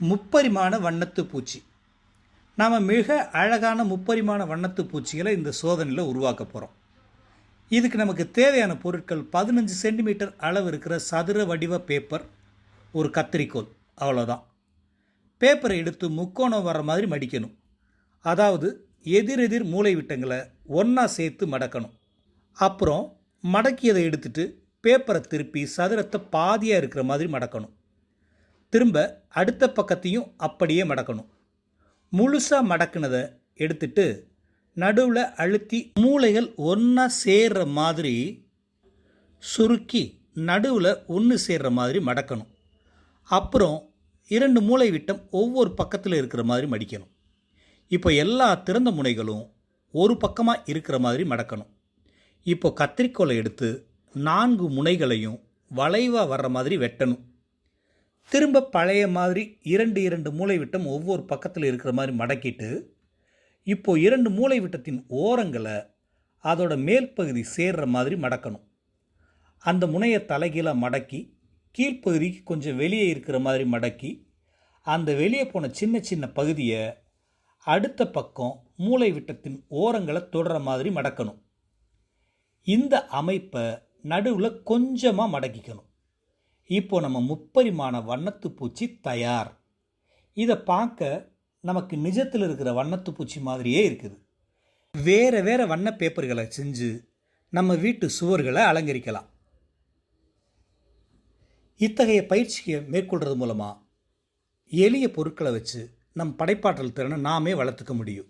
முப்பரிமாண வண்ணத்து பூச்சி. நாம் மிக அழகான முப்பரிமாண வண்ணத்து பூச்சிகளை இந்த சோதனையில் உருவாக்க போகிறோம். இதுக்கு நமக்கு தேவையான பொருட்கள் 15 சென்டிமீட்டர் அளவு இருக்கிற சதுர வடிவ பேப்பர், ஒரு கத்திரிக்கோல், அவ்வளோதான். பேப்பரை எடுத்து முக்கோணம் வர மாதிரி மடிக்கணும். அதாவது எதிரெதிர் மூலை விட்டங்களை ஒன்றா சேர்த்து மடக்கணும். அப்புறம் மடக்கியதை எடுத்துட்டு பேப்பரை திருப்பி சதுரத்தை பாதியாக இருக்கிற மாதிரி மடக்கணும். திரும்ப அடுத்த பக்கத்தையும் அப்படியே மடக்கணும். முழுசாக மடக்குனதை எடுத்துட்டு நடுவில் அழுத்தி மூளைகள் ஒன்றா சேர்ற மாதிரி சுருக்கி நடுவில் ஒன்று சேர்ற மாதிரி மடக்கணும். அப்புறம் 2 மூளை விட்டம் ஒவ்வொரு பக்கத்தில் இருக்கிற மாதிரி மடிக்கணும். இப்போ எல்லா திறந்த முனைகளும் ஒரு பக்கமாக இருக்கிற மாதிரி மடக்கணும். இப்போ கத்திரிக்கோலை எடுத்து 4 முனைகளையும் வளைவாக வர்ற மாதிரி வெட்டணும். திரும்ப பழைய மாதிரி 2 மூளை விட்டம் ஒவ்வொரு பக்கத்தில் இருக்கிற மாதிரி மடக்கிட்டு இப்போ 2 மூளை விட்டத்தின் ஓரங்களை அதோட மேல் பகுதி சேர்ற மாதிரி மடக்கணும். அந்த முனையை தலைகீழாக மடக்கி கீழ்ப்பகுதிக்கு கொஞ்சம் வெளியே இருக்கிற மாதிரி மடக்கி அந்த வெளியே போன சின்ன சின்ன பகுதியை அடுத்த பக்கம் மூளை விட்டத்தின் ஓரங்களை தொடர மாதிரி மடக்கணும். இந்த அமைப்பை நடுவில் கொஞ்சமாக மடக்கிக்கணும். இப்போ நம்ம முப்பரிமாண வண்ணத்து பூச்சி தயார். இதை பார்க்க நமக்கு நிஜத்தில் இருக்கிற வண்ணத்து பூச்சி மாதிரியே இருக்குது. வேறு வேறு வண்ண பேப்பர்களை செஞ்சு நம்ம வீட்டு சுவர்களை அலங்கரிக்கலாம். இத்தகைய பயிற்சியை மேற்கொள்கிறது மூலமாக எளிய பொருட்களை வச்சு நம் படைப்பாற்றல் திறனை நாமே வளர்த்துக்க முடியும்.